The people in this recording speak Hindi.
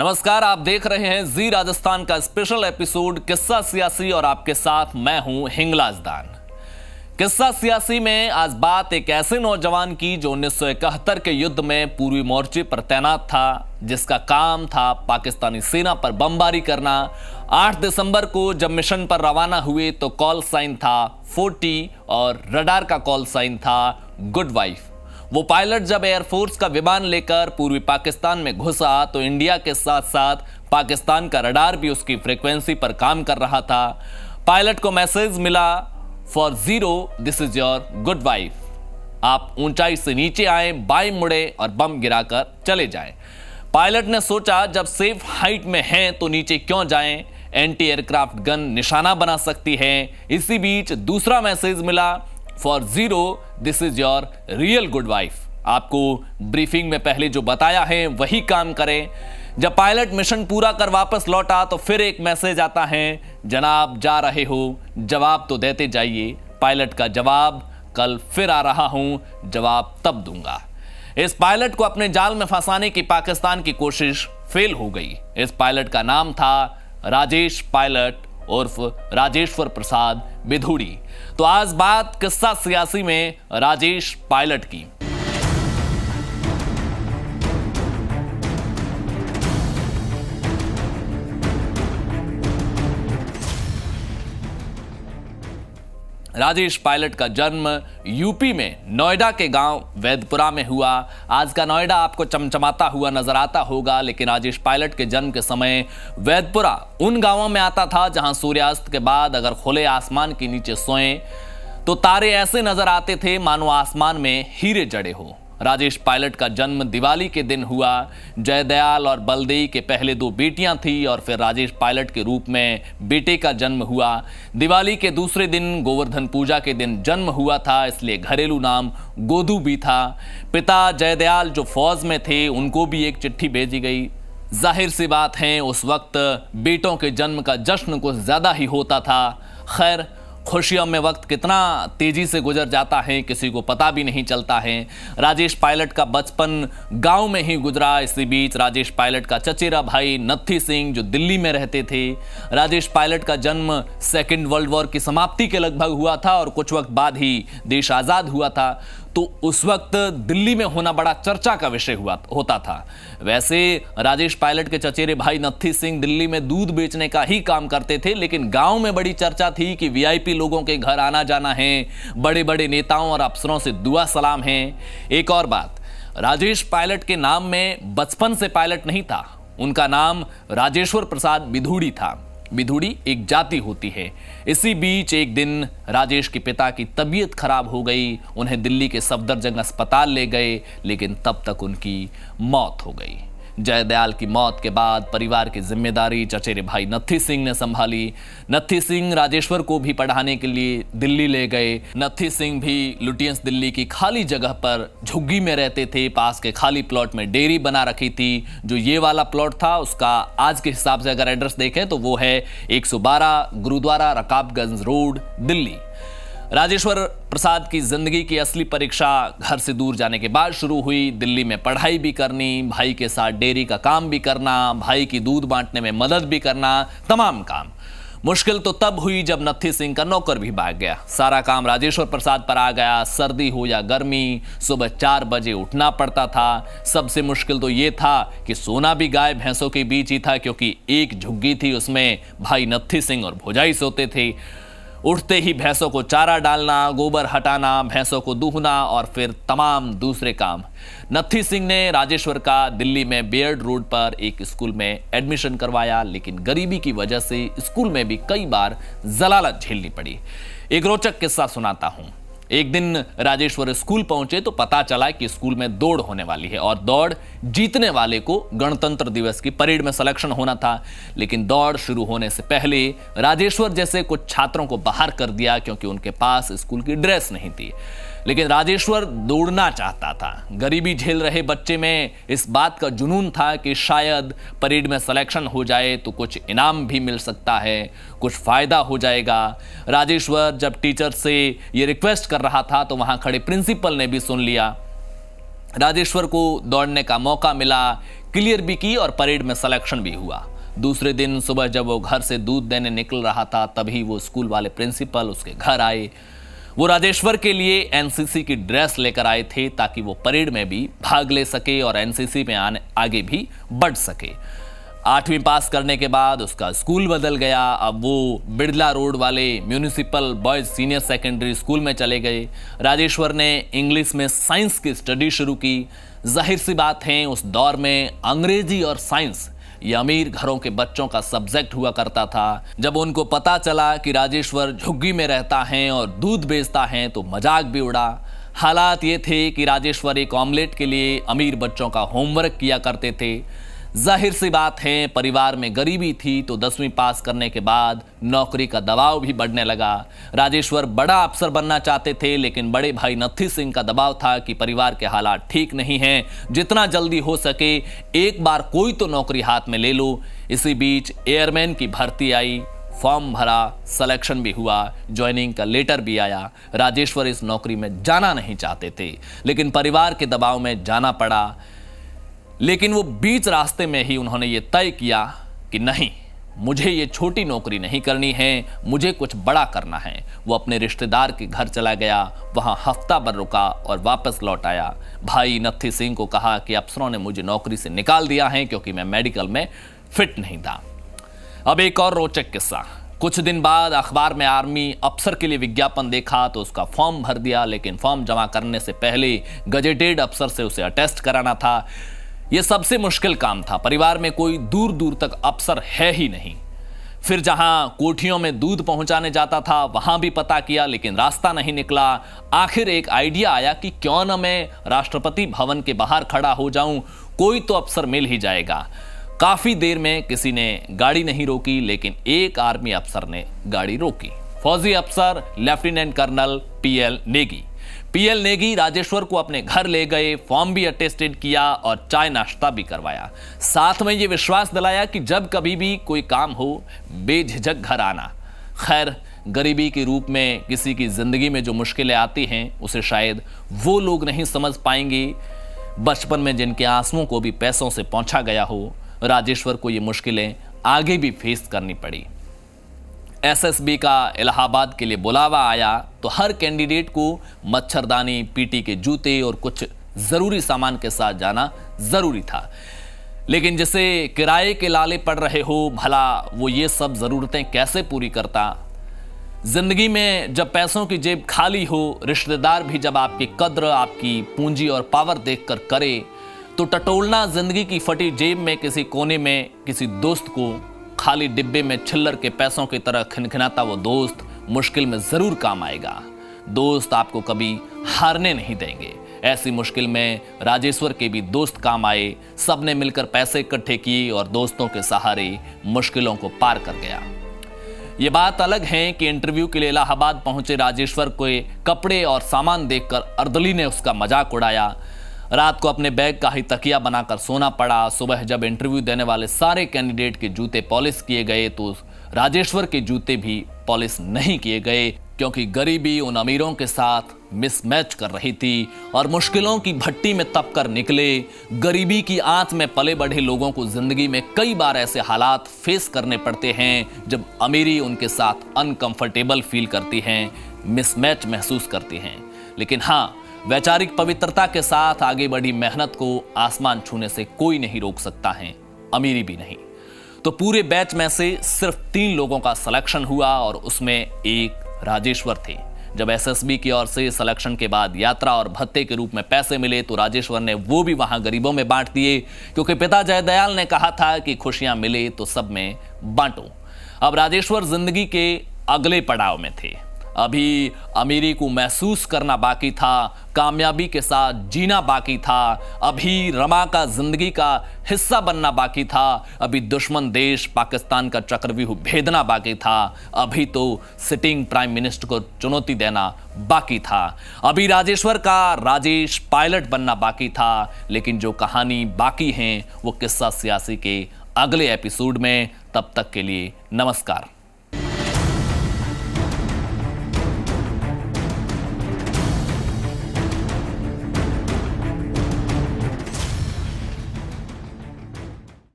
नमस्कार, आप देख रहे हैं जी राजस्थान का स्पेशल एपिसोड किस्सा सियासी और आपके साथ मैं हूं हिंगलाज दान। किस्सा सियासी में आज बात एक ऐसे नौजवान की जो 1971 के युद्ध में पूर्वी मोर्चे पर तैनात था, जिसका काम था पाकिस्तानी सेना पर बमबारी करना। 8 दिसंबर को जब मिशन पर रवाना हुए तो कॉल साइन था 40 और रडार का कॉल साइन था गुड वाइफ। वो पायलट जब एयरफोर्स का विमान लेकर पूर्वी पाकिस्तान में घुसा तो इंडिया के साथ साथ पाकिस्तान का रडार भी उसकी फ्रीक्वेंसी पर काम कर रहा था। पायलट को मैसेज मिला for 0 this is your good wife. आप ऊंचाई से नीचे आए, बाएं मुड़े और बम गिराकर चले जाएं। पायलट ने सोचा जब सेफ हाइट में हैं तो नीचे क्यों जाएं, एंटी एयरक्राफ्ट गन निशाना बना सकती है। इसी बीच दूसरा मैसेज मिला for 0 this is your real good wife. आपको ब्रीफिंग में पहले जो बताया है वही काम करें। जब पायलट मिशन पूरा कर वापस लौटा तो फिर एक मैसेज आता है, जनाब जा रहे हो, जवाब तो देते जाइए। पायलट का जवाब, कल फिर आ रहा हूं, जवाब तब दूंगा। इस पायलट को अपने जाल में फंसाने की पाकिस्तान की कोशिश फेल हो गई। इस पायलट का नाम था राजेश पायलट उर्फ राजेश्वर प्रसाद बिधूड़ी। तो आज बात किस्सा सियासी में राजेश पायलट की। राजेश पायलट का जन्म यूपी में नोएडा के गांव वैदपुरा में हुआ। आज का नोएडा आपको चमचमाता हुआ नजर आता होगा, लेकिन राजेश पायलट के जन्म के समय वैदपुरा उन गांवों में आता था जहां सूर्यास्त के बाद अगर खुले आसमान के नीचे सोएं तो तारे ऐसे नजर आते थे मानो आसमान में हीरे जड़े हो। राजेश पायलट का जन्म दिवाली के दिन हुआ। जयदयाल और बलदेई के पहले 2 बेटियां थी और फिर राजेश पायलट के रूप में बेटे का जन्म हुआ। दिवाली के दूसरे दिन गोवर्धन पूजा के दिन जन्म हुआ था, इसलिए घरेलू नाम गोदू भी था। पिता जयदयाल जो फौज में थे उनको भी एक चिट्ठी भेजी गई। जाहिर सी बात है उस वक्त बेटों के जन्म का जश्न कुछ ज्यादा ही होता था। खैर, खुशियों में वक्त कितना तेजी से गुजर जाता है किसी को पता भी नहीं चलता है। राजेश पायलट का बचपन गांव में ही गुजरा। इसी बीच राजेश पायलट का चचेरा भाई नत्थी सिंह जो दिल्ली में रहते थे। राजेश पायलट का जन्म सेकेंड वर्ल्ड वॉर की समाप्ति के लगभग हुआ था और कुछ वक्त बाद ही देश आज़ाद हुआ था, तो उस वक्त दिल्ली में होना बड़ा चर्चा का विषय होता था। वैसे राजेश पायलट के चचेरे भाई नत्थी सिंह दिल्ली में दूध बेचने का ही काम करते थे, लेकिन गांव में बड़ी चर्चा थी कि वीआईपी लोगों के घर आना जाना है, बड़े बड़े नेताओं और अफसरों से दुआ सलाम है। एक और बात, राजेश पायलट के नाम में बचपन से पायलट नहीं था, उनका नाम राजेश्वर प्रसाद बिधूड़ी था। बिधूड़ी एक जाति होती है। इसी बीच एक दिन राजेश के पिता की तबीयत खराब हो गई, उन्हें दिल्ली के सफदरजंग अस्पताल ले गए, लेकिन तब तक उनकी मौत हो गई। जयदयाल की मौत के बाद परिवार की जिम्मेदारी चचेरे भाई नत्थी सिंह ने संभाली। नत्थी सिंह राजेश्वर को भी पढ़ाने के लिए दिल्ली ले गए। नत्थी सिंह भी लुटियंस दिल्ली की खाली जगह पर झुग्गी में रहते थे। पास के खाली प्लॉट में डेयरी बना रखी थी। जो ये वाला प्लॉट था उसका आज के हिसाब से अगर एड्रेस देखें तो वो है 112 गुरुद्वारा रकाबगंज रोड, दिल्ली। राजेश्वर प्रसाद की जिंदगी की असली परीक्षा घर से दूर जाने के बाद शुरू हुई। दिल्ली में पढ़ाई भी करनी, भाई के साथ डेयरी का काम भी करना, भाई की दूध बांटने में मदद भी करना, तमाम काम। मुश्किल तो तब हुई जब नत्थी सिंह का नौकर भी भाग गया। सारा काम राजेश्वर प्रसाद पर आ गया। सर्दी हो या गर्मी, सुबह 4 बजे उठना पड़ता था। सबसे मुश्किल तो ये था कि सोना भी गाय भैंसों के बीच ही था, क्योंकि एक झुग्गी थी उसमें भाई नत्थी सिंह और भोजाई सोते थे। उठते ही भैंसों को चारा डालना, गोबर हटाना, भैंसों को दूहना और फिर तमाम दूसरे काम। नत्थी सिंह ने राजेश्वर का दिल्ली में बेयर्ड रोड पर एक स्कूल में एडमिशन करवाया, लेकिन गरीबी की वजह से स्कूल में भी कई बार जलालत झेलनी पड़ी। एक रोचक किस्सा सुनाता हूं। एक दिन राजेश्वर स्कूल पहुंचे तो पता चला कि स्कूल में दौड़ होने वाली है और दौड़ जीतने वाले को गणतंत्र दिवस की परेड में सिलेक्शन होना था। लेकिन दौड़ शुरू होने से पहले राजेश्वर जैसे कुछ छात्रों को बाहर कर दिया, क्योंकि उनके पास स्कूल की ड्रेस नहीं थी। लेकिन राजेश्वर दौड़ना चाहता था। गरीबी झेल रहे बच्चे में इस बात का जुनून था कि शायद परेड में सिलेक्शन हो जाए तो कुछ इनाम भी मिल सकता है, कुछ फायदा हो जाएगा। राजेश्वर जब टीचर से ये रिक्वेस्ट कर रहा था तो वहां खड़े प्रिंसिपल ने भी सुन लिया। राजेश्वर को दौड़ने का मौका मिला। क्लियर भी की और परेड में सिलेक्शन भी हुआ। दूसरे दिन सुबह जब वो घर से दूध देने निकल रहा था तभी वो स्कूल वाले प्रिंसिपल उसके घर आए। वो राजेश्वर के लिए एनसीसी की ड्रेस लेकर आए थे ताकि वो परेड में भी भाग ले सके और एनसीसी में आगे भी बढ़ सके। 8वीं पास करने के बाद उसका स्कूल बदल गया। अब वो बिड़ला रोड वाले municipal boys senior secondary school में चले गए। राजेश्वर ने इंग्लिश में साइंस की स्टडी शुरू की। जाहिर सी बात है उस दौर में अंग्रेजी और साइंस ये अमीर घरों के बच्चों का सब्जेक्ट हुआ करता था। जब उनको पता चला कि राजेश्वर झुग्गी में रहता है और दूध बेचता है तो मजाक भी उड़ा। हालात ये थे कि राजेश्वर एक ऑमलेट के लिए अमीर बच्चों का होमवर्क किया करते थे। जाहिर सी बात है परिवार में गरीबी थी तो 10वीं पास करने के बाद नौकरी का दबाव भी बढ़ने लगा। राजेश्वर बड़ा अफसर बनना चाहते थे लेकिन बड़े भाई नत्थी सिंह का दबाव था कि परिवार के हालात ठीक नहीं हैं, जितना जल्दी हो सके एक बार कोई तो नौकरी हाथ में ले लो। इसी बीच एयरमैन की भर्ती आई, फॉर्म भरा, सिलेक्शन भी हुआ, ज्वाइनिंग का लेटर भी आया। राजेश्वर इस नौकरी में जाना नहीं चाहते थे लेकिन परिवार के दबाव में जाना पड़ा। लेकिन वो बीच रास्ते में ही उन्होंने ये तय किया कि नहीं, मुझे ये छोटी नौकरी नहीं करनी है, मुझे कुछ बड़ा करना है। वो अपने रिश्तेदार के घर चला गया, वहाँ हफ्ता भर रुका और वापस लौट आया। भाई नत्थी सिंह को कहा कि अफसरों ने मुझे नौकरी से निकाल दिया है क्योंकि मैं मेडिकल में फिट नहीं था। अब एक और रोचक किस्सा। कुछ दिन बाद अखबार में आर्मी अफसर के लिए विज्ञापन देखा तो उसका फॉर्म भर दिया, लेकिन फॉर्म जमा करने से पहले गजेटेड अफसर से उसे अटेस्ट कराना था। यह सबसे मुश्किल काम था। परिवार में कोई दूर दूर तक अफसर है ही नहीं। फिर जहां कोठियों में दूध पहुंचाने जाता था वहां भी पता किया लेकिन रास्ता नहीं निकला। आखिर एक आइडिया आया कि क्यों न मैं राष्ट्रपति भवन के बाहर खड़ा हो जाऊं, कोई तो अफसर मिल ही जाएगा। काफी देर में किसी ने गाड़ी नहीं रोकी लेकिन एक आर्मी अफसर ने गाड़ी रोकी। फौजी अफसर lieutenant colonel PL Negi. PL Negi Rajeshwar को अपने घर ले गए, फॉर्म भी अटेस्टेड किया और चाय नाश्ता भी करवाया। साथ में ये विश्वास दिलाया कि जब कभी भी कोई काम हो बेझिझक घर आना। खैर, गरीबी के रूप में किसी की जिंदगी में जो मुश्किलें आती हैं उसे शायद वो लोग नहीं समझ पाएंगे बचपन में जिनके आंसुओं को भी पैसों से पहुंचा गया हो। राजेश्वर को ये मुश्किलें आगे भी फेस करनी पड़ी। एसएसबी का इलाहाबाद के लिए बुलावा आया तो हर कैंडिडेट को मच्छरदानी, पीटी के जूते और कुछ जरूरी सामान के साथ जाना जरूरी था। लेकिन जिसे किराए के लाले पड़ रहे हो, भला वो ये सब जरूरतें कैसे पूरी करता। जिंदगी में जब पैसों की जेब खाली हो, रिश्तेदार भी जब आपकी कद्र, आपकी पूंजी और पावर देखकर करे तो टटोलना जिंदगी की फटी जेब में किसी कोने में किसी दोस्त को खाली डिब्बे में छिल्लर के पैसों की तरह खिनखिनाता वो दोस्त मुश्किल में जरूर काम आएगा। दोस्त आपको कभी हारने नहीं देंगे। ऐसी मुश्किल में राजेश्वर के भी दोस्त काम आए। सबने मिलकर पैसे इकट्ठे किए और दोस्तों के सहारे मुश्किलों को पार कर गया। ये बात अलग है कि इंटरव्यू के लिए इलाहाबाद पहुंचे राजेश्वर को कपड़े और सामान देखकर अर्दली ने उसका मजाक उड़ाया। रात को अपने बैग का ही तकिया बनाकर सोना पड़ा। सुबह जब इंटरव्यू देने वाले सारे कैंडिडेट के जूते पॉलिश किए गए तो राजेश्वर के जूते भी पॉलिश नहीं किए गए क्योंकि गरीबी उन अमीरों के साथ मिसमैच कर रही थी और मुश्किलों की भट्टी में तप कर निकले गरीबी की आंच में पले बढ़े लोगों को जिंदगी में कई बार ऐसे हालात फेस करने पड़ते हैं जब अमीरी उनके साथ अनकंफर्टेबल फील करती हैं, मिसमैच महसूस करती हैं। लेकिन हाँ, वैचारिक पवित्रता के साथ आगे बढ़ी मेहनत को आसमान छूने से कोई नहीं रोक सकता है, अमीरी भी नहीं। तो पूरे बैच में से सिर्फ 3 लोगों का सिलेक्शन हुआ और उसमें एक राजेश्वर थे। जब एसएसबी की ओर से सिलेक्शन के बाद यात्रा और भत्ते के रूप में पैसे मिले तो राजेश्वर ने वो भी वहां गरीबों में बांट दिए क्योंकि पिता जयदयाल ने कहा था कि खुशियां मिले तो सब में बांटो। अब राजेश्वर जिंदगी के अगले पड़ाव में थे। अभी अमीरी को महसूस करना बाकी था, कामयाबी के साथ जीना बाकी था, अभी रमा का जिंदगी का हिस्सा बनना बाकी था, अभी दुश्मन देश पाकिस्तान का चक्रव्यूह भेदना बाकी था, अभी तो सिटिंग प्राइम मिनिस्टर को चुनौती देना बाकी था, अभी राजेश्वर का राजेश पायलट बनना बाकी था। लेकिन जो कहानी बाकी है वो किस्सा सियासी के अगले एपिसोड में। तब तक के लिए नमस्कार।